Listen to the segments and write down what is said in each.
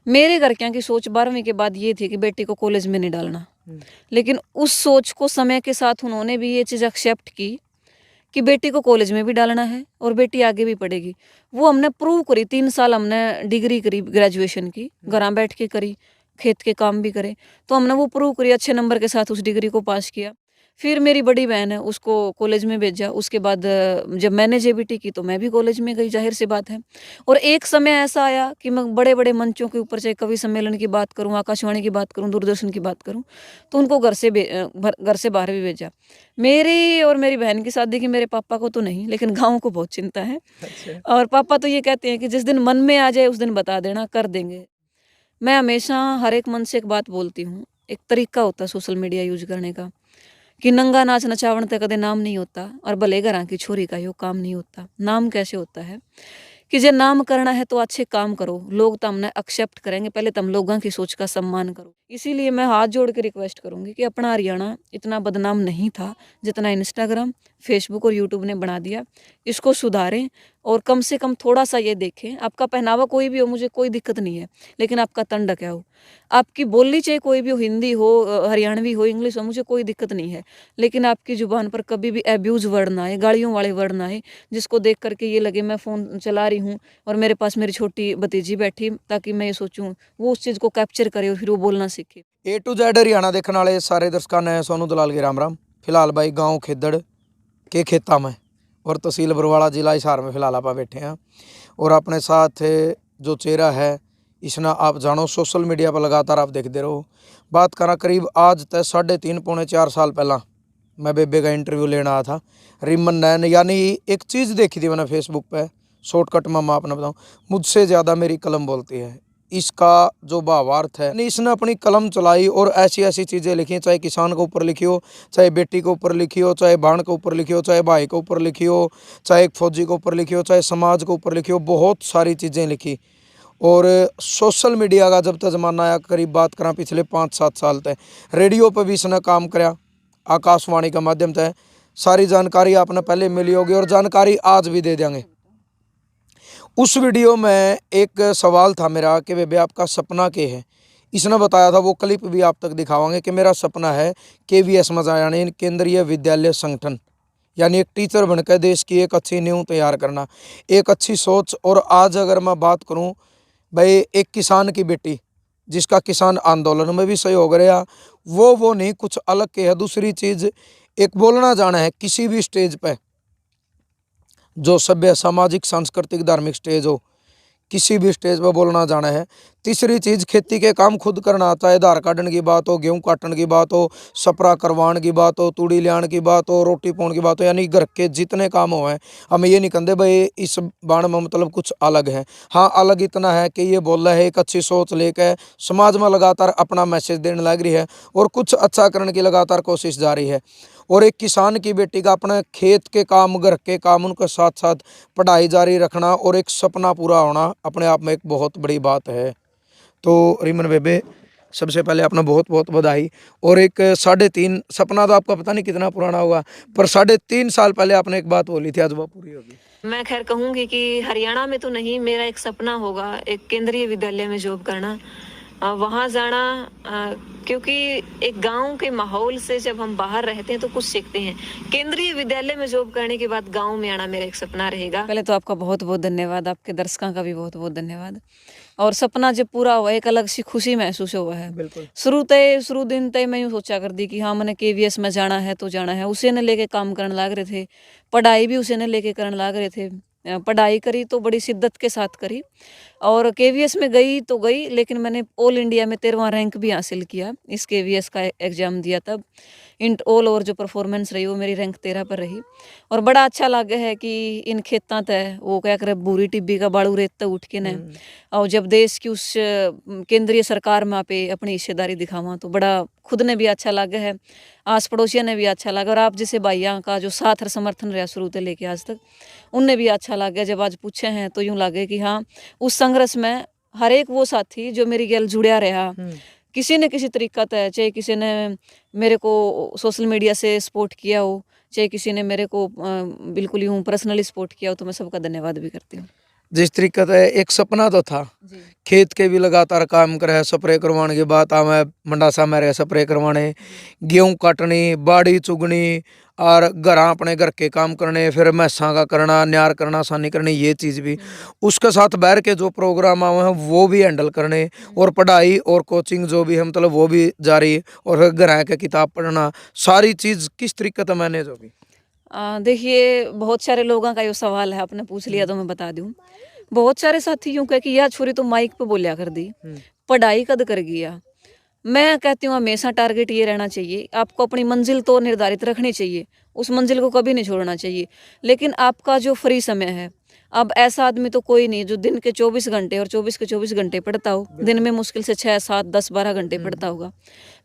मेरे घर क्या की सोच 12वीं के बाद ये थी कि बेटी को कॉलेज में नहीं डालना, लेकिन उस सोच को समय के साथ उन्होंने भी ये चीज़ एक्सेप्ट की कि बेटी को कॉलेज में भी डालना है और बेटी आगे भी पढ़ेगी। वो हमने प्रूव करी, 3 साल हमने डिग्री करी ग्रेजुएशन की, घरां बैठ के करी, खेत के काम भी करे। तो हमने वो प्रूव करी, अच्छे नंबर के साथ उस डिग्री को पास किया। फिर मेरी बड़ी बहन है, उसको कॉलेज में भेजा। उसके बाद जब मैंने जेबीटी की तो मैं भी कॉलेज में गई, ज़ाहिर-सी बात है। और एक समय ऐसा आया कि मैं बड़े-बड़े मंचों के ऊपर, चाहे कवि सम्मेलन की बात करूँ, आकाशवाणी की बात करूँ, दूरदर्शन की बात करूँ, तो उनको घर से बाहर भी भेजा। मेरी और मेरी बहन की शादी की मेरे पापा को तो नहीं, लेकिन गाँव को बहुत चिंता है। अच्छा। और पापा तो ये कहते हैं कि जिस दिन मन में आ जाए उस दिन बता देना, कर देंगे। मैं हमेशा हर एक मन से एक बात बोलती हूँ। एक तरीका होता है सोशल मीडिया यूज़ करने का, कि नंगा नाच नचावण ते कदे नाम नहीं होता, और भले घरां की छोरी का यो काम नहीं होता। नाम कैसे होता है कि जे नाम करना है तो अच्छे काम करो, लोग तो हमने एक्सेप्ट करेंगे, पहले तुम लोगों की सोच का सम्मान करो। इसीलिए मैं हाथ जोड़ के रिक्वेस्ट करूंगी कि अपना हरियाणा इतना बदनाम नहीं था जितना इंस्टाग्राम, फेसबुक और यूट्यूब ने बना दिया। इसको सुधारें और कम से कम थोड़ा सा ये देखें। आपका पहनावा कोई भी हो, मुझे कोई दिक्कत नहीं है, लेकिन आपका तन ढका हो। आपकी बोली चाहे कोई भी हो, हिंदी हो, हरियाणवी हो, इंग्लिश हो, मुझे कोई दिक्कत नहीं है, लेकिन आपकी जुबान पर कभी भी एब्यूज वर्ड ना आए, गालियों वाले वर्ड ना आए, जिसको देख करके ये लगे मैं फ़ोन चला रही हूँ और मेरे पास मेरी छोटी भतीजी बैठी, ताकि मैं ये सोचूं वो उस चीज़ को कैप्चर करे और फिर वो बोलना सीखे। ए टू जेड हरियाणा देखने वाले सारे दर्शकों ने सोनू दलाल के राम राम। फिलहाल भाई गांव खेदड़ के खेता में और तहसील बरवाड़ा जिला हिसार में फिलहाल आप बैठे हैं और अपने साथ जो चेहरा है इसना आप जानो सोशल मीडिया पर लगातार आप देखते रहो। बात करा करीब आज तक 3.5 पौने 4 साल पहला मैं बेबे का इंटरव्यू लेना आया था। रिमन नैन यानी एक चीज़ देखी थी मैंने फेसबुक पे, शॉर्टकट में मैं आपने बताऊँ, मुझसे ज़्यादा मेरी कलम बोलती है। इसका जो भावार्थ है, यानी इसने अपनी कलम चलाई और ऐसी ऐसी चीज़ें लिखी, चाहे किसान के ऊपर लिखी हो, चाहे बेटी के ऊपर लिखी हो, चाहे बहन के ऊपर लिखी हो, चाहे भाई के ऊपर लिखी हो, चाहे एक फौजी के ऊपर लिखी हो, चाहे समाज के ऊपर लिखी हो, बहुत सारी चीज़ें लिखी। और सोशल मीडिया का जब तक ज़माना आया, करीब बात करा पिछले 5-7 साल तक, रेडियो पर भी इसने काम कराया, आकाशवाणी के माध्यम से सारी जानकारी आपने पहले मिली होगी और जानकारी आज भी दे देंगे। उस वीडियो में एक सवाल था मेरा कि बेबे आपका सपना क्या है। इसने बताया था, वो क्लिप भी आप तक दिखावांगे, कि मेरा सपना है KVS मजा यानी केंद्रीय विद्यालय संगठन, यानी एक टीचर बनकर देश की एक अच्छी नींव तैयार करना, एक अच्छी सोच। और आज अगर मैं बात करूं भाई, एक किसान की बेटी जिसका किसान आंदोलन में भी सहयोग रहा, वो नहीं कुछ अलग के है। दूसरी चीज़, एक बोलना जाना है किसी भी स्टेज पे, जो सभ्य सामाजिक सांस्कृतिक धार्मिक स्टेज हो, किसी भी स्टेज पर बोलना जाना है। तीसरी चीज़, खेती के काम खुद करना आता है। धार काटने की बात हो, गेहूं काटने की बात हो, सपरा करवाने की बात हो, तूड़ी लियान की बात हो, रोटी पाने की बात हो, यानी घर के जितने काम हो हैं, हमें ये नहीं कहते भाई इस बाण में मतलब कुछ अलग है। हाँ, अलग इतना है कि ये बोल रहा है एक अच्छी सोच लेकर समाज में लगातार अपना मैसेज देने लग रही है और कुछ अच्छा करने की लगातार कोशिश जारी है। और एक किसान की बेटी का अपने खेत के काम, घर के काम, उनके साथ साथ पढ़ाई जारी रखना और एक सपना पूरा होना अपने आप में एक बहुत बड़ी बात है। तो रिमन बेबे, सबसे पहले अपना बहुत बहुत बधाई। और एक 3.5 सपना तो आपका पता नहीं कितना पुराना होगा, पर 3.5 साल पहले आपने एक बात बोली थी, आज वो पूरी होगी। मैं खैर कहूँगी कि हरियाणा में तो नहीं, मेरा एक सपना होगा एक केंद्रीय विद्यालय में जॉब करना, वहाँ जाना, क्योंकि एक गांव के माहौल से जब हम बाहर रहते हैं तो कुछ सीखते हैं। केंद्रीय विद्यालय में जॉब करने के बाद गांव में आना मेरा एक सपना रहेगा। पहले तो आपका बहुत बहुत धन्यवाद, आपके दर्शकों का भी बहुत बहुत धन्यवाद। और सपना जब पूरा हुआ, एक अलग सी खुशी महसूस हुआ है। बिल्कुल। शुरू दिन तय मैं यूँ सोचा कर दी कि हाँ मैंने KVS में जाना है तो जाना है, उसे ने लेके काम करने लग रहे थे, पढ़ाई भी उसे ने लेके करने लग रहे थे। पढ़ाई करी तो बड़ी शिद्दत के साथ करी, और KVS में गई तो गई, लेकिन मैंने ऑल इंडिया में 13वां रैंक भी हासिल किया। इस KVS का एग्ज़ाम दिया तब। इंट ऑल ओवर जो परफॉर्मेंस रही वो मेरी रैंक 13 पर रही। और बड़ा अच्छा लगा है कि इन खेतां तय वो क्या करे, बूरी टिब्बी का बाड़ू रेत तक उठ के न, और जब देश की उस केंद्रीय सरकार में पे अपनी हिस्सेदारी दिखावा तो बड़ा खुद ने भी अच्छा लगा है, आस पड़ोसियों ने भी अच्छा लगा, और आप जैसे भाइयों का जो साथ और समर्थन रहा शुरू से लेके आज तक, उनने भी अच्छा लगा। जब आज पूछे हैं तो यूँ लगे कि हाँ उस संघर्ष में हर एक वो साथी जो मेरी गैल जुड़िया रहा, किसी न किसी तरीका तय, चाहे किसी ने मेरे को सोशल मीडिया से सपोर्ट किया हो, चाहे किसी ने मेरे को बिल्कुल यूँ पर्सनली सपोर्ट किया हो, तो मैं सबका धन्यवाद भी करती हूँ। जिस तरीके से एक सपना तो था जी खेत के भी लगातार काम करे, स्प्रे करवाने की बात आवे, मंडासा में रहे स्प्रे करवाने, गेहूं काटनी, बाड़ी चुगनी और घर अपने घर के काम करने, फिर मैसा का करना, न्यार करना, सानी करनी, ये चीज़ भी उसके साथ बैठ के जो प्रोग्राम आवे हैं वो भी हैंडल करने, और पढ़ाई और कोचिंग जो भी है मतलब वो भी जारी, और फिर घर आके किताब पढ़ना, सारी चीज़ किस तरीके से मैनेज होगी? देखिए बहुत सारे लोगों का ये सवाल है, आपने पूछ लिया तो मैं बता दूं। बहुत सारे साथी यूं कह कि यार छोरी तो माइक पे बोलिया कर दी, पढ़ाई कद कर गया। मैं कहती हूँ हमेशा टारगेट ये रहना चाहिए, आपको अपनी मंजिल तो निर्धारित रखनी चाहिए, उस मंजिल को कभी नहीं छोड़ना चाहिए। लेकिन आपका जो फ्री समय है, अब ऐसा आदमी तो कोई नहीं जो दिन के 24 घंटे और 24 के 24 घंटे पढ़ता हो, दिन में मुश्किल से 6 7 10 12 घंटे पढ़ता होगा।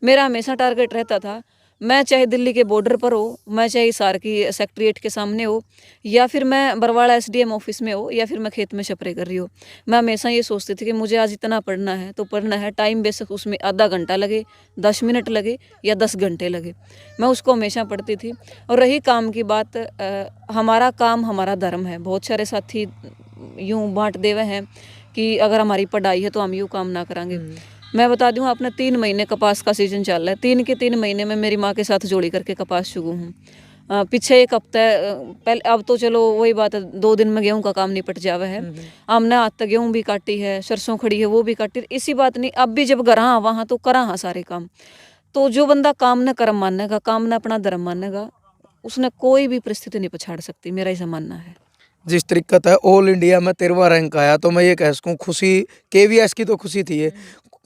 मेरा हमेशा टारगेट रहता था, मैं चाहे दिल्ली के बॉर्डर पर हो, मैं चाहे हिसार की सेक्रेटेरिएट के सामने हो, या फिर मैं बरवाड़ा एसडीएम ऑफिस में हो, या फिर मैं खेत में स्प्रे कर रही हो, मैं हमेशा ये सोचती थी कि मुझे आज इतना पढ़ना है तो पढ़ना है, टाइम बेशक उसमें आधा घंटा लगे, 10 मिनट लगे या 10 घंटे लगे, मैं उसको हमेशा पढ़ती थी। और रही काम की बात, हमारा काम हमारा धर्म है। बहुत सारे साथी यूं बांट देवे हैं कि अगर हमारी पढ़ाई है तो हम यूँ काम ना करांगे। मैं बता दूं, आपने 3 महीने कपास का सीजन चल रहा है, 3 के 3 महीने में मेरी माँ के साथ जोड़ी करके कपास चुगू हूँ। पीछे एक हफ्ता पहले, अब तो चलो वही बात है, 2 दिन में गेहूं का काम निपट जावे है। हमने आज तक गेहूं भी काटी है, सरसों खड़ी है वो भी काटी, इसी बात नहीं, अब भी जब घर हाँ वहाँ तो करा हाँ सारे काम। तो जो बंदा काम न कर्म मानेगा, काम न अपना धर्म मानेगा, उसने कोई भी परिस्थिति नहीं पछाड़ सकती, मेरा ऐसा मानना है। जिस तरीके से ऑल इंडिया में 13वां रैंक आया, तो मैं ये कह सकूँ खुशी, केवीएस की तो खुशी थी ये,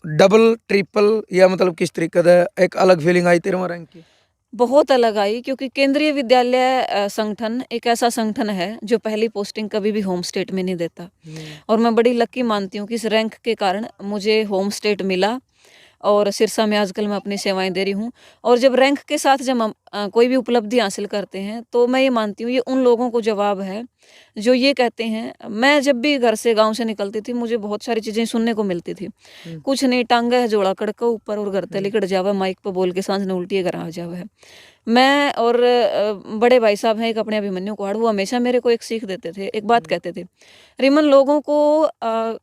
डबल ट्रिपल या मतलब किस तरीके से एक अलग फीलिंग आई 13वां रैंक की? बहुत अलग आई, क्योंकि केंद्रीय विद्यालय संगठन एक ऐसा संगठन है जो पहली पोस्टिंग कभी भी होम स्टेट में नहीं देता। और मैं बड़ी लकी मानती हूँ कि इस रैंक के कारण मुझे होम स्टेट मिला, और सिरसा में आजकल मैं अपनी सेवाएं दे रही हूँ। और जब रैंक के साथ जब हम कोई भी उपलब्धि हासिल करते हैं, तो मैं ये मानती हूँ ये उन लोगों को जवाब है जो ये कहते हैं। मैं जब भी घर से गांव से निकलती थी, मुझे बहुत सारी चीज़ें सुनने को मिलती थी, कुछ नहीं टांगा है जोड़ा कड़का ऊपर और घर तले कट जावा, माइक पर बोल के सांझ न उल्टी घर आ जावा है। मैं और बड़े भाई साहब हैं एक अपने अभिमन्यु कुहाड़, वो हमेशा मेरे को एक सीख देते थे, एक बात कहते थे, रिमन लोगों को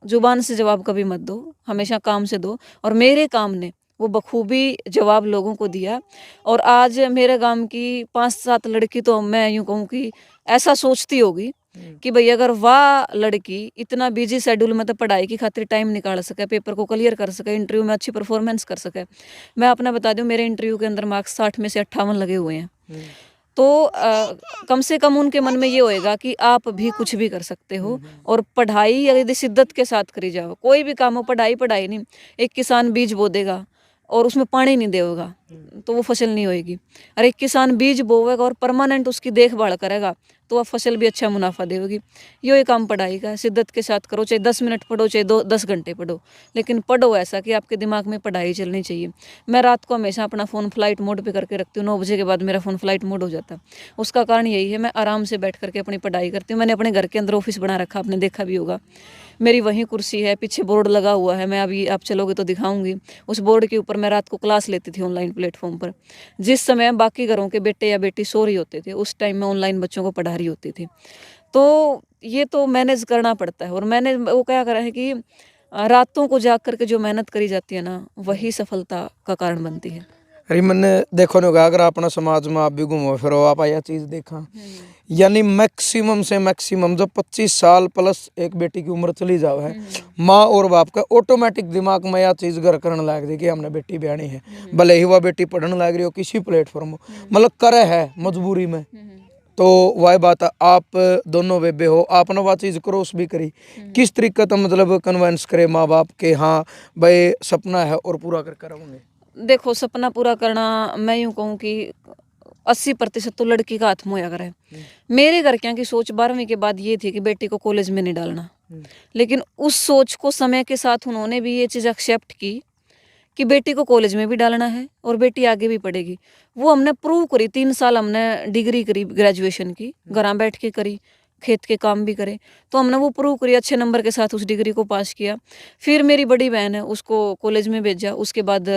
जुबान से जवाब कभी मत दो, हमेशा काम से दो। और मेरे काम ने वो बखूबी जवाब लोगों को दिया। और आज मेरे गांव की 5-7 लड़की, तो मैं यूँ कहूँ कि ऐसा सोचती होगी कि भाई अगर वाह लड़की इतना बिजी शेड्यूल में तो पढ़ाई की खातिर टाइम निकाल सके, पेपर को क्लियर कर सके, इंटरव्यू में अच्छी परफॉर्मेंस कर सके। मैं अपना बता दूं, मेरे इंटरव्यू के अंदर मार्क्स 60 में से 58 लगे हुए हैं। तो कम से कम उनके मन में ये होएगा कि आप भी कुछ भी कर सकते हो। और पढ़ाई यदि शिद्दत के साथ करी जाओ, कोई भी काम हो, पढ़ाई पढ़ाई नहीं। एक किसान बीज बो देगा और उसमें पानी नहीं देगा तो वो फसल नहीं होएगी। और एक किसान बीज बोवेगा और परमानेंट उसकी देखभाल करेगा तो वह फसल भी अच्छा मुनाफा देगी। ये काम पढ़ाई का है, शिद्दत के साथ करो, चाहे 10 मिनट पढ़ो, चाहे 10 घंटे पढ़ो, लेकिन पढ़ो ऐसा कि आपके दिमाग में पढ़ाई चलनी चाहिए। मैं रात को हमेशा अपना फ़ोन फ्लाइट मोड पे करके रखती हूँ, 9 बजे के बाद मेरा फ़ोन फ्लाइट मोड हो जाता है। उसका कारण यही है, मैं आराम से बैठ करके अपनी पढ़ाई करती हूँ। मैंने अपने घर के अंदर ऑफिस बना रखा, आपने देखा भी होगा, मेरी वहीं कुर्सी है, पीछे बोर्ड लगा हुआ है, मैं अभी आप चलोगे तो दिखाऊंगी। उस बोर्ड के ऊपर मैं रात को क्लास लेती थी ऑनलाइन प्लेटफॉर्म पर। जिस समय बाकी घरों के बेटे या बेटी सो रही होते थे, उस टाइम मैं ऑनलाइन बच्चों को पढ़ा रही होती थी। तो ये तो मैनेज करना पड़ता है। और मैंने वो क्या करा है कि रातों को जाग करके जो मेहनत करी जाती है ना, वही सफलता का कारण बनती है। रिमन ने देखो नहीं, अगर अपना समाज में आप भी घूमो फिरो, आप यह चीज़ देखा, यानी मैक्सिमम से मैक्सिमम जब 25 साल प्लस एक बेटी की उम्र चली जाओ है, माँ और बाप का ऑटोमेटिक दिमाग में यह चीज़ घर करने लग जाए कि हमने बेटी ब्यानी है, भले ही वह बेटी पढ़ने लग रही हो किसी प्लेटफॉर्म, मतलब करे है मजबूरी में। तो वह बात है, आप दोनों बेबे हो, आपने वह चीज़ क्रॉस भी करी, किस तरीके का मतलब कन्वेंस करे माँ बाप के, हाँ भाई सपना है और पूरा कर कराऊंगे? देखो, सपना पूरा करना, मैं यूँ कहूँ कि 80% तो लड़की का हाथ में होया करे। मेरे घर क्या की सोच 12वीं के बाद ये थी कि बेटी को कॉलेज में नहीं डालना। लेकिन उस सोच को समय के साथ उन्होंने भी ये चीज़ एक्सेप्ट की कि बेटी को कॉलेज में भी डालना है और बेटी आगे भी पढ़ेगी। वो हमने प्रूव करी, 3 साल हमने डिग्री करी, ग्रेजुएशन की, घर बैठ के करी। खेत के काम भी करे। तो हमने वो प्रूव करी, अच्छे नंबर के साथ उस डिग्री को पास किया। फिर मेरी बड़ी बहन है, उसको कॉलेज में भेजा। उसके बाद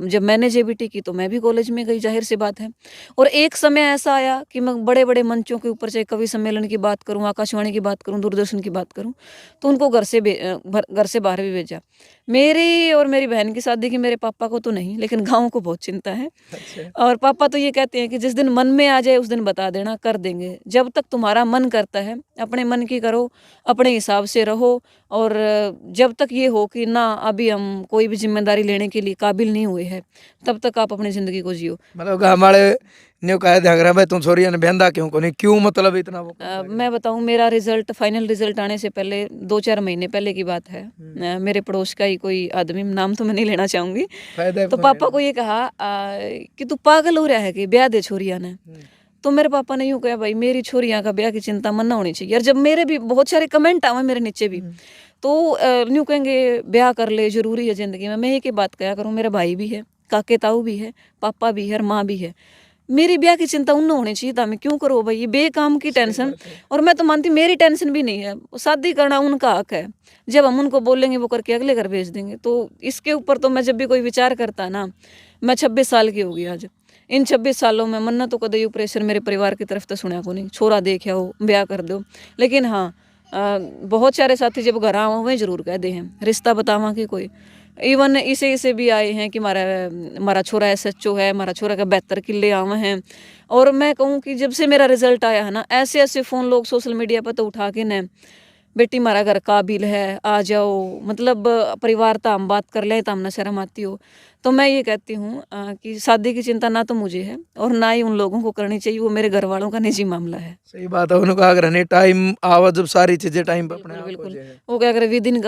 जब मैंने जेबीटी की तो मैं भी कॉलेज में गई, ज़ाहिर सी बात है। और एक समय ऐसा आया कि मैं बड़े-बड़े मंचों के ऊपर, चाहे कवि सम्मेलन की बात करूँ, आकाशवाणी की बात करूँ, दूरदर्शन की बात करूँ, तो उनको घर से बाहर भी भेजा। मेरी और मेरी बहन की शादी की मेरे पापा को तो नहीं, लेकिन गाँव को बहुत चिंता है। अच्छा। और पापा तो ये कहते हैं कि जिस दिन मन में आ जाए उस दिन बता देना, कर देंगे। जब तक तुम्हारा मन करता है, अपने मन की करो, अपने हिसाब से रहो। और जब तक ये हो कि ना अभी हम कोई भी ज़िम्मेदारी लेने के लिए काबिल नहीं हुए हैं, तब तक आप अपनी ज़िंदगी को जियो। मतलब गाँव वाले ने कहा ध्यान रहा भाई तुम छोरिया ने बहंदा क्यों को नहीं, क्यों मतलब इतना वो करता है? मैं बताऊँ, मेरा रिज़ल्ट फाइनल रिज़ल्ट आने से पहले 2-4 महीने पहले की बात है। मेरे पड़ोस का ही कोई आदमी, नाम तो मैं नहीं लेना चाहूँगी, फायदा है तो तो पापा को ये कहा कि तू पागल हो रहा है कि ब्याह दे छोरिया ने। तो मेरे पापा ने यूँ कहा, भाई मेरी छोरियाँ का ब्याह की चिंता मन ना होनी चाहिए। और जब मेरे भी बहुत सारे कमेंट आवे मेरे नीचे भी, तो यूँ कहेंगे ब्याह कर ले, ज़रूरी है ज़िंदगी में। मैं एक ही बात कहा करूँ, मेरा भाई भी है, काके ताऊ भी है, पापा भी है और माँ भी है। मेरी ब्याह की चिंता उन्हें होनी चाहिए था, मैं क्यों करूँ भाई ये बेकाम की टेंशन। और मैं तो मानती मेरी टेंशन भी नहीं है, शादी करना उनका हक है। जब हम उनको बोलेंगे वो करके अगले घर भेज देंगे। तो इसके ऊपर तो मैं जब भी कोई विचार करता ना, मैं 26 साल की होगी आज। इन 26 सालों में मन्ना तो कदे यू प्रेशर मेरे परिवार की तरफ तो सुना को नहीं, छोरा देख आओ ब्याह कर दो। लेकिन हाँ, बहुत सारे साथी जब घर आओ वे जरूर कह दे हैं रिश्ता बतावा कि कोई। इवन इसे भी आए हैं कि हमारा छोरा SHO है, हमारा छोरा का 72 किले आवे हैं। और मैं कहूँ कि जब से मेरा रिजल्ट आया है ना, ऐसे ऐसे फ़ोन लोग सोशल मीडिया पर तो उठा के न, बेटी हमारा घर काबिल है, आ जाओ। मतलब परिवार तो हम बात कर लें तो हम ना शर्म आती हो। तो मैं ये कहती हूँ कि शादी की चिंता ना तो मुझे है और ना ही उन लोगों को करनी चाहिए, वो मेरे घर वालों का निजी मामला है। सही बात है, उन्होंने कहा अगर नहीं टाइम आवा जब सारी चीजें टाइम पे अपने बिल्कुल, आप हो बिल्कुल। जाए। वो क्या करे,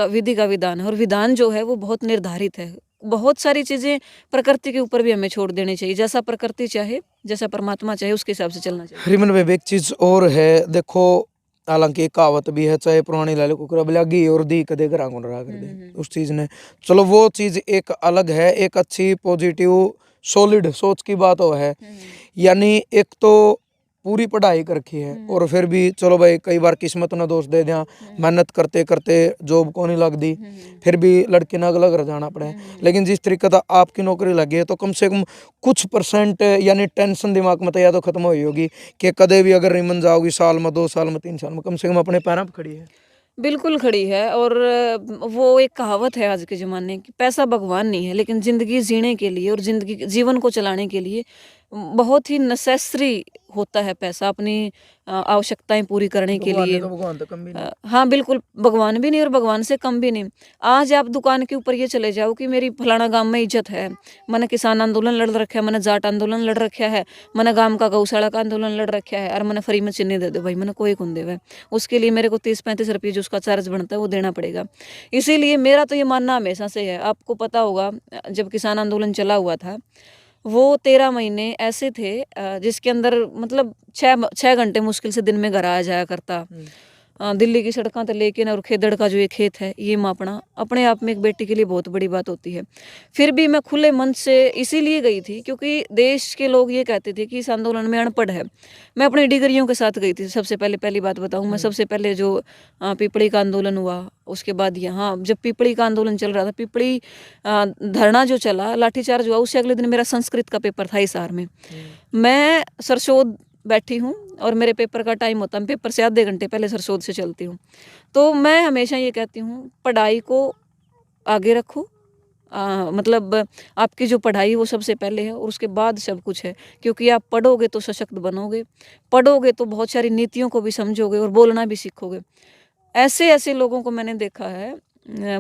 विधि का विधान है, और विधान जो है वो बहुत निर्धारित है। बहुत सारी चीज़ें प्रकृति के ऊपर भी हमें छोड़ देनी चाहिए। जैसा प्रकृति चाहे, जैसा परमात्मा चाहे, उसके हिसाब से चलना चाहिए। हरिमन भाई एक चीज और है, देखो हालांकि एक कहावत भी है, चाहे पुरानी ला लो कुकरा बिलागी और दी कदे घरा को रहा कर दे, उस चीज ने, चलो वो चीज एक अलग है। एक अच्छी पॉजिटिव सॉलिड सोच की बात वो है, यानी एक तो पूरी पढ़ाई कर रखी है और फिर भी चलो भाई कई बार किस्मत ने दोष दे दिया, मेहनत करते करते जॉब को नहीं लग दी, फिर भी लड़के ने अगला घर जाना पड़े। लेकिन जिस तरीके से आपकी नौकरी लगी है तो कम से कम कुछ परसेंट यानी टेंशन दिमाग में तो या तो खत्म हुई होगी कि कदे भी अगर रिमन जाओगी साल में 2 साल में 3 साल में, कम से कम अपने पैरों पर खड़ी है। बिल्कुल खड़ी है। और वो एक कहावत है आज के ज़माने की, पैसा भगवान नहीं है, लेकिन ज़िंदगी जीने के लिए और ज़िंदगी जीवन को चलाने के लिए बहुत ही नेसेसरी होता है पैसा, अपनी आवश्यकताएँ पूरी करने के भगवान ने लिए। तो भगवान तो कम भी नहीं। हाँ, बिल्कुल, भगवान भी नहीं और भगवान से कम भी नहीं। आज आप दुकान के ऊपर ये चले जाओ कि मेरी फलाना गाँव में इज़्ज़त है, मैंने किसान आंदोलन लड़ रखा है, मैंने जाट आंदोलन लड़ रखा है, मैंने गाँव का गौशाला का आंदोलन लड़ रखा है, और मैंने फ्री में चीनी दे दो भाई, मैंने कोई कौन देवे। उसके लिए मेरे को 30-35 रुपये जो उसका चार्ज बनता है वो देना पड़ेगा। इसीलिए मेरा तो ये मानना हमेशा से है, आपको पता होगा जब किसान आंदोलन चला हुआ था, वो 13 महीने ऐसे थे जिसके अंदर मतलब 6 घंटे मुश्किल से दिन में घर आया जाया करता। दिल्ली की सड़कों तो लेकिन, और खेदड़ का जो ये खेत है ये मापना अपने आप में एक बेटी के लिए बहुत बड़ी बात होती है। फिर भी मैं खुले मन से इसीलिए गई थी क्योंकि देश के लोग ये कहते थे कि इस आंदोलन में अनपढ़ है। मैं अपनी डिग्रियों के साथ गई थी। सबसे पहले पहली बात बताऊं, मैं सबसे पहले जो पिपड़ी का आंदोलन हुआ, उसके बाद यहाँ जब पिपड़ी का आंदोलन चल रहा था, पिपड़ी धरना जो चला, लाठीचार्ज हुआ, उससे अगले दिन मेरा संस्कृत का पेपर था हिसार में। मैं सरसोद बैठी हूँ और मेरे पेपर का टाइम होता है, पेपर से आधे घंटे पहले सरसोद से चलती हूँ। तो मैं हमेशा ये कहती हूँ, पढ़ाई को आगे रखो। मतलब आपकी जो पढ़ाई है वो सबसे पहले है और उसके बाद सब कुछ है, क्योंकि आप पढ़ोगे तो सशक्त बनोगे, पढ़ोगे तो बहुत सारी नीतियों को भी समझोगे और बोलना भी सीखोगे। ऐसे ऐसे लोगों को मैंने देखा है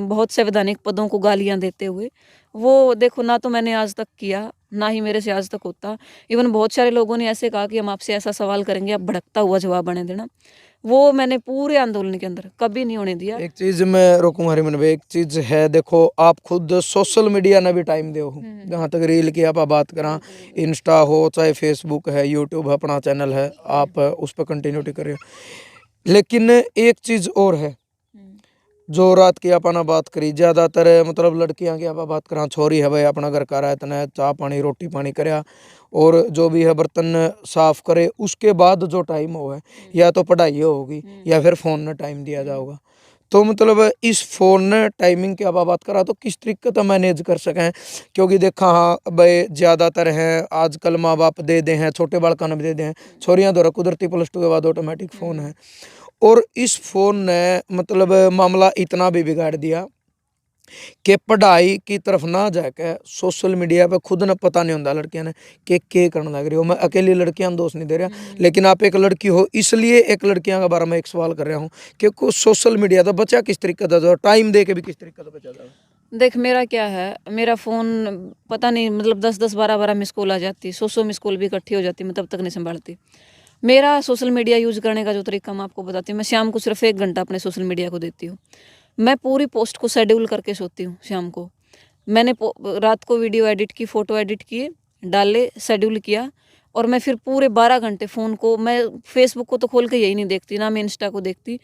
बहुत संवैधानिक पदों को गालियां देते हुए। वो देखो, ना तो मैंने आज तक किया, ना ही मेरे से आज तक होता। इवन बहुत सारे लोगों ने ऐसे कहा कि हम आपसे ऐसा सवाल करेंगे, आप भड़कता हुआ जवाब बने देना। वो मैंने पूरे आंदोलन के अंदर कभी नहीं होने दिया। एक चीज मैं रोकूं हरिमन भाई, एक चीज है, देखो आप खुद सोशल मीडिया ने भी टाइम दे हो, जहाँ तक रील की आप बात करा, इंस्टा हो चाहे फेसबुक है, यूट्यूब है, अपना चैनल है, आप उस पर कंटिन्यूटी करिए। लेकिन एक चीज और है, जो रात की अपना बात करी, ज़्यादातर मतलब लड़कियां की आप बात करा, छोरी है भाई अपना घर का इतना चाह पानी रोटी पानी करया और जो भी है बर्तन साफ करे, उसके बाद जो टाइम हो है या तो पढ़ाई होगी या फिर फ़ोन में टाइम दिया जाओगा। तो मतलब इस फ़ोन ने टाइमिंग की आप बात करा तो किस तरीके से मैनेज कर सकें, क्योंकि देखा हाँ भाई ज़्यादातर हैं आजकल माँ बाप दे दे हैं, छोटे बालका ने भी दे दे हैं, छोरियाँ द्वारा कुदरती +2 के बाद ऑटोमेटिक फ़ोन है। और इस फ़ोन ने मतलब मामला इतना भी बिगाड़ दिया कि पढ़ाई की तरफ ना जाके सोशल मीडिया पे खुद न पता नहीं होता लड़कियां ने कि के करने लग रही हो। मैं अकेली लड़कियां दोष नहीं दे रहा, लेकिन आप एक लड़की हो इसलिए एक लड़कियां के बारे में एक सवाल कर रहा हूँ कि कुछ सोशल मीडिया तो बचा किस तरीके से जाओ, टाइम दे के भी किस तरीके से बचा जाओ। देख मेरा क्या है, मेरा फ़ोन पता नहीं मतलब 10-10 12-12 मिस कॉल आ जाती, 100-100 मिस कॉल भी इकट्ठी हो जाती, मैं तब तक नहीं संभालती। मेरा सोशल मीडिया यूज़ करने का जो तरीका मैं आपको बताती हूँ, मैं शाम को सिर्फ 1 घंटा अपने सोशल मीडिया को देती हूँ। मैं पूरी पोस्ट को शेड्यूल करके सोती हूँ शाम को। मैंने रात को वीडियो एडिट की, फ़ोटो एडिट किए, डाले, शेड्यूल किया और मैं फिर पूरे 12 घंटे फ़ोन को मैं फ़ेसबुक को तो खोल के यही नहीं देखती, ना मैं इंस्टा को देखती।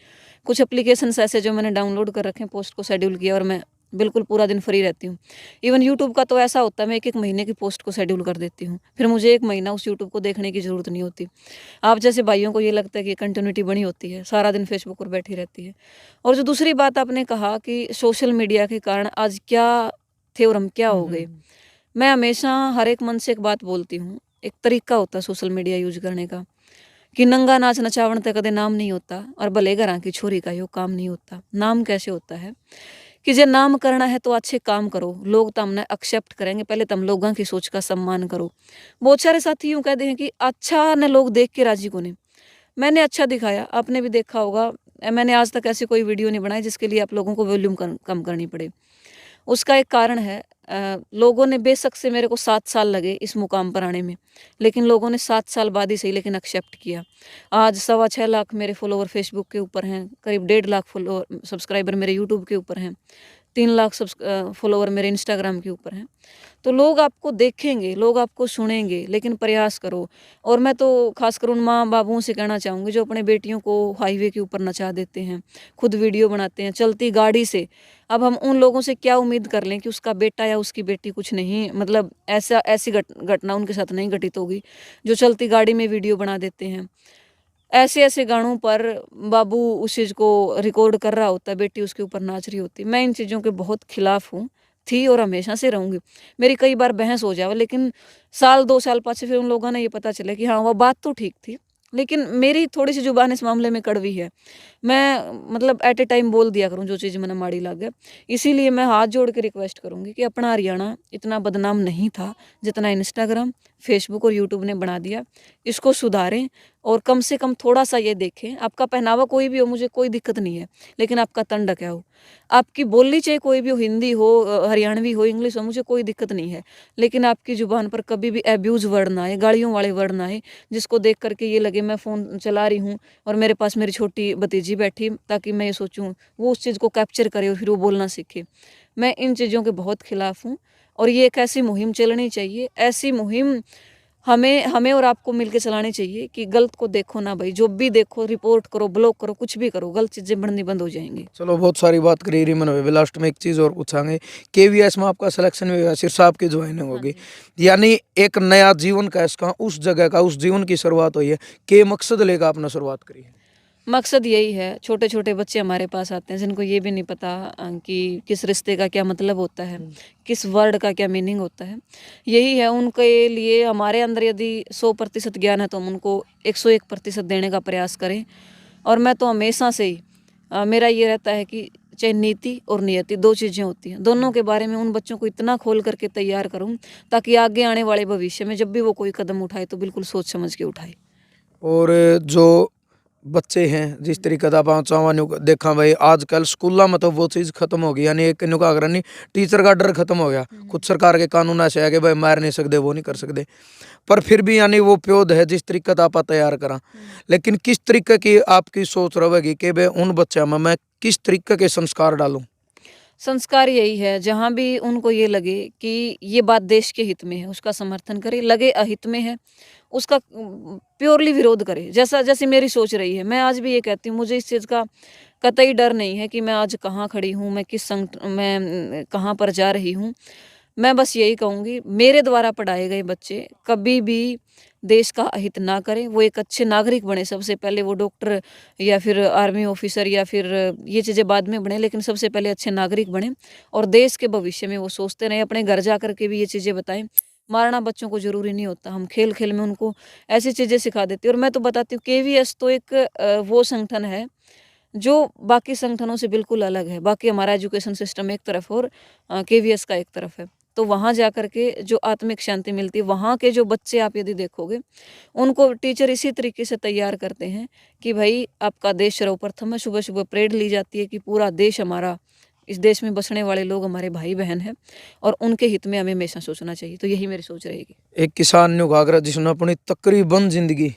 कुछ एप्लीकेशंस ऐसे जो मैंने डाउनलोड कर रखे हैं, पोस्ट को शेड्यूल किया और मैं बिल्कुल पूरा दिन फ्री रहती हूँ। इवन यूट्यूब का तो ऐसा होता है, मैं 1-1 महीने की पोस्ट को शेड्यूल कर देती हूँ। फिर मुझे 1 महीना उस यूट्यूब को देखने की ज़रूरत नहीं होती। आप जैसे भाइयों को ये लगता है कि कंटिन्यूटी बनी होती है, सारा दिन फेसबुक पर बैठी रहती है। और जो दूसरी बात आपने कहा कि सोशल मीडिया के कारण आज क्या थे और हम क्या हो गए। मैं हमेशा हर एक मन से एक बात बोलती हूँ, एक तरीका होता है सोशल मीडिया यूज़ करने का कि नंगा नाच नचावण ते कदे नाम नहीं होता और भले घरां की छोरी का यो काम नहीं होता। नाम कैसे होता है कि जे नाम करना है तो अच्छे काम करो, लोग तो हमने एक्सेप्ट करेंगे, पहले तुम लोगों की सोच का सम्मान करो। बहुत सारे साथी यूँ कहते हैं कि अच्छा न लोग देख के राजी को नहीं। मैंने अच्छा दिखाया, आपने भी देखा होगा। मैंने आज तक ऐसी कोई वीडियो नहीं बनाई जिसके लिए आप लोगों को वॉल्यूम कम करनी पड़े। उसका एक कारण है, लोगों ने बेशक से मेरे को 7 साल लगे इस मुकाम पर आने में, लेकिन लोगों ने 7 साल बाद ही सही लेकिन एक्सेप्ट किया। आज 6.25 लाख मेरे फॉलोवर फेसबुक के ऊपर हैं, करीब 1.5 लाख फॉलोवर सब्सक्राइबर मेरे यूट्यूब के ऊपर हैं, 3 लाख फॉलोवर मेरे इंस्टाग्राम के ऊपर हैं। तो लोग आपको देखेंगे, लोग आपको सुनेंगे, लेकिन प्रयास करो। और मैं तो खासकर उन माँ-बाबुओं से कहना चाहूँगी जो अपने बेटियों को हाईवे के ऊपर नचा देते हैं, खुद वीडियो बनाते हैं, चलती गाड़ी से। अब हम उन लोगों से क्या उम्मीद कर लें कि उसका बेटा या उसकी बेटी कुछ नहीं मतलब ऐसी घटना उनके साथ नहीं घटित होगी, जो चलती गाड़ी में वीडियो बना देते हैं। ऐसे-ऐसे गानों पर बाबू उस चीज़ को रिकॉर्ड कर रहा होता है, बेटी उसके ऊपर नाच रही होती है। मैं इन चीज़ों के बहुत खिलाफ हूँ, थी और हमेशा से रहूँगी। मेरी कई बार बहस हो जावे, लेकिन साल 2 साल पाछे फिर उन लोगों ने ये पता चला कि हाँ, वो बात तो ठीक थी, लेकिन मेरी थोड़ी-सी ज़ुबान इस मामले में कड़वी है। मैं मतलब एट ए टाइम बोल दिया करूँ जो चीज़ मने माड़ी लागे। इसीलिए मैं हाथ जोड़ के रिक्वेस्ट करूँगी कि अपना हरियाणा इतना बदनाम नहीं था, जितना इंस्टाग्राम, फेसबुक और यूट्यूब ने बना दिया। इसको सुधारें और कम से कम थोड़ा-सा ये देखें, आपका पहनावा कोई भी हो मुझे कोई दिक्कत नहीं है, लेकिन आपका तन ढका हो। आपकी बोली चाहे कोई भी हो, हिंदी हो, हरियाणवी हो, इंग्लिश हो, मुझे कोई दिक्कत नहीं है। लेकिन आपकी ज़ुबान पर कभी भी अब्यूज़ वर्ड ना आए, गालियों वाले वर्ड ना आए, जिसको देख कर के ये लगे मैं फ़ोन चला रही हूँ और मेरे पास मेरी छोटी भतीजी बैठी, ताकि मैं ये सोचूँ, वो उस चीज़ को कैप्चर करे और फिर वो बोलना सीखे। मैं इन चीज़ों के बहुत खिलाफ़ हूँ और ये एक ऐसी मुहिम चलनी चाहिए, ऐसी मुहिम हमें हमें और आपको मिलके चलानी चाहिए कि गलत को देखो ना भाई, जो भी देखो रिपोर्ट करो, ब्लॉक करो, कुछ भी करो, गलत चीज़ें बननी बंद हो जाएँगी। चलो बहुत सारी बात करी रिमन भाई, लास्ट में एक चीज़ और पूछांगे, केवीएस में आपका सिलेक्शन भी हुआ, सिरसा आपकी ज्वाइनिंग हाँ होगी, जी। यानी एक नया जीवन का इसका उस जगह का उस जीवन की शुरुआत हुई है, के मकसद लेकर आपने शुरुआत करी है? मकसद यही है, छोटे-छोटे बच्चे हमारे पास आते हैं जिनको ये भी नहीं पता कि किस रिश्ते का क्या मतलब होता है, किस वर्ड का क्या मीनिंग होता है। यही है उनके लिए, हमारे अंदर यदि 100% ज्ञान है तो हम उनको 101% देने का प्रयास करें। और मैं तो हमेशा से ही मेरा ये रहता है कि चाहे नीति और नियति 2 चीज़ें होती हैं, दोनों के बारे में उन बच्चों को इतना खोल करके तैयार करूँ ताकि आगे आने वाले भविष्य में जब भी वो कोई कदम उठाए तो बिल्कुल सोच समझ के उठाए। और जो बच्चे हैं जिस तरीके का आप चाहवा देखा भाई आजकल स्कूलों में तो वो चीज़ खत्म हो गई, यानी एक न्यू का अगर नहीं टीचर का डर खत्म हो गया, कुछ सरकार के कानून ऐसे है कि भाई मार नहीं सकते वो नहीं कर सकते, पर फिर भी यानी वो प्योद है जिस तरीके का आप तैयार करा। लेकिन किस तरीके की आपकी सोच रहेगी कि भाई उन बच्चों में मैं किस तरीके के संस्कार डालूं? संस्कार यही है, जहाँ भी उनको ये लगे कि ये बात देश के हित में है, उसका समर्थन करें, लगे अहित में है, उसका प्योरली विरोध करें। जैसी मेरी सोच रही है, मैं आज भी ये कहती हूँ, मुझे इस चीज़ का कतई डर नहीं है कि मैं आज कहाँ खड़ी हूँ, मैं किस मैं कहाँ पर जा रही हूँ। मैं बस यही कहूँगी, मेरे द्वारा पढ़ाए गए बच्चे कभी भी देश का अहित ना करें, वो एक अच्छे नागरिक बने। सबसे पहले वो डॉक्टर या फिर आर्मी ऑफिसर या फिर ये चीज़ें बाद में बने, लेकिन सबसे पहले अच्छे नागरिक बने और देश के भविष्य में वो सोचते रहें। अपने घर जा कर के भी ये चीज़ें बताएं। मारना बच्चों को ज़रूरी नहीं होता, हम खेल खेल में उनको ऐसी चीज़ें सिखा देते हैं। और मैं तो बताती हूँ, केवीएस तो एक वो संगठन है जो बाकी संगठनों से बिल्कुल अलग है। बाकी हमारा एजुकेशन सिस्टम एक तरफ और केवीएस का एक तरफ है। तो वहाँ जा कर के जो आत्मिक शांति मिलती है, वहाँ के जो बच्चे आप यदि देखोगे, उनको टीचर इसी तरीके से तैयार करते हैं कि भाई आपका देश सर्वप्रथम है। सुबह-सुबह परेड ली जाती है कि पूरा देश हमारा, इस देश में बसने वाले लोग हमारे भाई-बहन हैं और उनके हित में हमें हमेशा सोचना चाहिए। तो यही मेरी सोच रहेगी। एक किसान ने घाघरा जिसने अपनी तकरीबन जिंदगी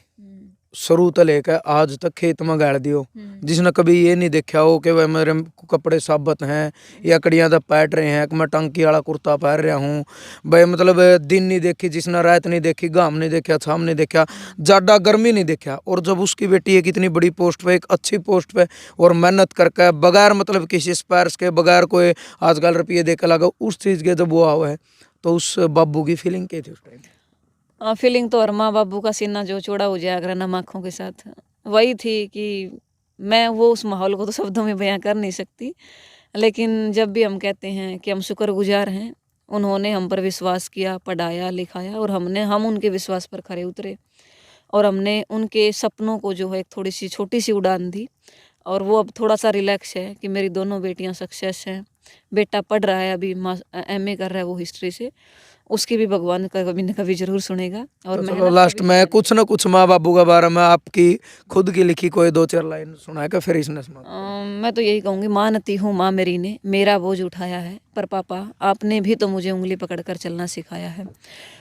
शुरू तो लेकर आज तक खेत में गाड़ दियो, जिसने कभी ये नहीं देखा हो कि वह मेरे कपड़े साबत हैं या कड़ियाँ तो पैट रहे हैं कि मैं टंकी वाला कुर्ता पहन रहा हूँ भाई। मतलब दिन नहीं देखी जिसने, रात नहीं देखी, घाम नहीं देखा, छाम नहीं देखा, ज़्यादा गर्मी नहीं देखा। और जब उसकी बेटी एक इतनी बड़ी पोस्ट पे, एक अच्छी पोस्ट पे और मेहनत करके बगैर मतलब किसी स्पायर्स के, बगैर कोई आजकल रुपये दे के लगा उस चीज़ के जब वो हुआ है, तो उस बाबू की फीलिंग क्या थी उस टाइम? फीलिंग तो, और माँ बाबू का सीना जो चौड़ा हो जाएगा नम आँखों के साथ, वही थी कि मैं वो उस माहौल को तो शब्दों में बयां कर नहीं सकती। लेकिन जब भी हम कहते हैं कि हम शुक्रगुजार हैं, उन्होंने हम पर विश्वास किया, पढ़ाया, लिखाया और हम उनके विश्वास पर खरे उतरे और हमने उनके सपनों को जो है एक थोड़ी-सी छोटी-सी उड़ान दी। और वो अब थोड़ा-सा रिलैक्स है कि मेरी दोनों बेटियाँ सक्सेस हैं। बेटा पढ़ रहा है अभी, एमए कर रहा है वो हिस्ट्री से। उसकी भी भगवान का कभी न कभी ज़रूर सुनेगा और तो चलो मेहनत लास्ट कभी में नहीं कुछ ना कुछ माँ बाबू के बारे में आपकी खुद की लिखी कोई दो चार लाइन सुनाएगा, फिर इसने समाप्त करें। मैं तो यही कहूँगी, मानती हूँ माँ मेरी ने मेरा बोझ उठाया है, पर पापा आपने भी तो मुझे उँगली पकड़कर चलना सिखाया है।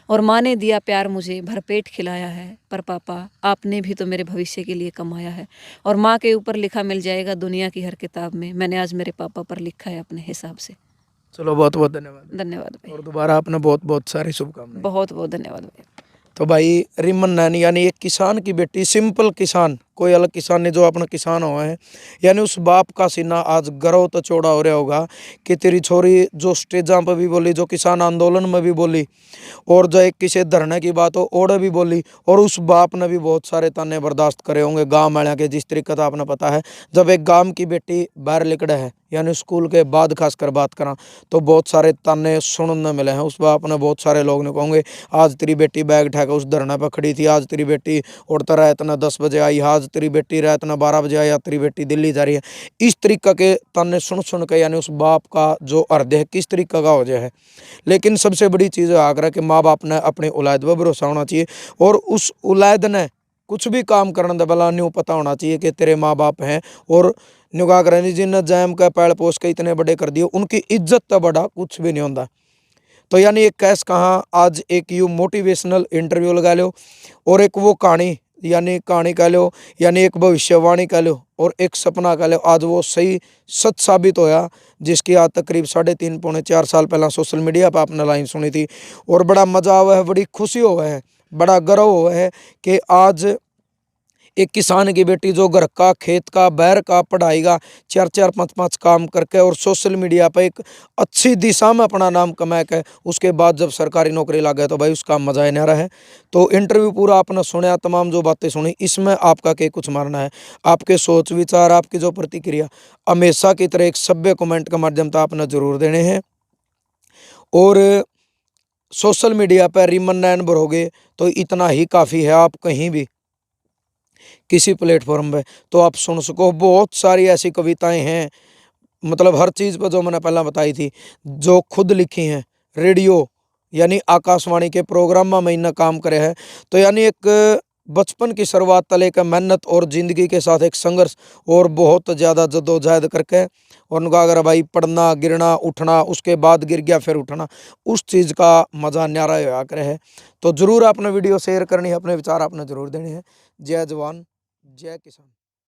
और माँ ने दिया प्यार मुझे भरपेट खिलाया है, पर पापा आपने भी तो मेरे भविष्य के लिए कमाया है। और माँ के ऊपर लिखा मिल जाएगा दुनिया की हर किताब में, मैंने आज मेरे पापा पर लिखा है अपने हिसाब से। चलो बहुत बहुत धन्यवाद धन्यवाद भाई। और दोबारा आपने बहुत बहुत सारी शुभकामनाएं। बहुत बहुत धन्यवाद भाई। तो भाई रिमन नैन यानी एक किसान की बेटी, सिंपल किसान, कोई अलग किसान नहीं, जो अपना किसान हुआ है, यानी उस बाप का सीना आज गर्व तो चौड़ा हो रहा होगा कि तेरी छोरी जो स्टेजा पर भी बोली, जो किसान आंदोलन में भी बोली और जो एक किसी धरने की बात हो ओढ़ भी बोली, और उस बाप ने भी बहुत सारे ताने बर्दाश्त करे होंगे गाँव वाले के। जिस तरीके का आपने पता है, जब एक गांव की बेटी बाहर निकले है यानी स्कूल के बाद खासकर बात करा तो बहुत सारे ताने सुनने मिले हैं। उस बाप ने बहुत सारे लोग ने कहोंगे आज तेरी बेटी बैग उठाकर उस धरना पर खड़ी थी, आज तेरी बेटी उड़ता रात ना 10 बजे आई, आज तेरी बेटी रात ना 12 बजे आई, तेरी बेटी दिल्ली जा रही है। इस तरीके के ताने सुन सुन के यानी उस बाप का जो हृदय किस तरीके का हो जाए है। लेकिन सबसे बड़ी चीज़ आगरा कि माँ बाप ने अपनी औलाद पर भरोसा होना चाहिए और उस औलाद ने कुछ भी काम करने वाला न्यू पता होना चाहिए कि तेरे माँ बाप हैं। और न्यूगा करनी जिन जैम का पैड़ पोस के इतने बड़े कर दिए, उनकी इज्जत तो बड़ा कुछ भी नहीं होता। तो यानी एक कैस कहाँ आज एक यू मोटिवेशनल इंटरव्यू लगा लो और एक वो कहानी यानी कहानी कह लो, यानी एक भविष्यवाणी कह लो और एक सपना कह लो, आज वो सही सच साबित होया। जिसकी आज तकरीब 3.5 पौने 4 साल पहला सोशल मीडिया पर आपने लाइन सुनी थी और बड़ा मजा हुआ है, बड़ी खुशी हुआ है, बड़ा गर्व हुआ है कि आज एक किसान की बेटी जो घर का, खेत का, बैर का, पढ़ाई का 4-4 5-5 काम करके और सोशल मीडिया पर एक अच्छी दिशा में अपना नाम कमा के उसके बाद जब सरकारी नौकरी लग गए तो भाई उसका मजा ही न्यारा है। तो इंटरव्यू पूरा आपने सुना, तमाम जो बातें सुनी, इसमें आपका क्या कुछ मानना है? आपके सोच विचार, आपकी जो प्रतिक्रिया हमेशा की तरह एक सभ्य कमेंट के माध्यम से आपने जरूर देने हैं। और सोशल मीडिया पर रिमन नैन भरोगे तो इतना ही काफ़ी है, आप कहीं भी किसी प्लेटफॉर्म पे तो आप सुन सको। बहुत सारी ऐसी कविताएं हैं, मतलब हर चीज़ पर जो मैंने पहला बताई थी, जो खुद लिखी हैं, रेडियो यानी आकाशवाणी के प्रोग्राम में इन्हें काम करे है। तो यानी एक बचपन की शुरुआत तले लेकर मेहनत और ज़िंदगी के साथ एक संघर्ष और बहुत ज़्यादा जद्दोजहद करके और उनका अगर भाई पढ़ना, गिरना, उठना, उसके बाद गिर गया फिर उठना, उस चीज़ का मज़ा न्यारा होया करे है। तो ज़रूर आपने वीडियो शेयर करनी है, अपने विचार आपने ज़रूर देने हैं। जय जवान जय किसान।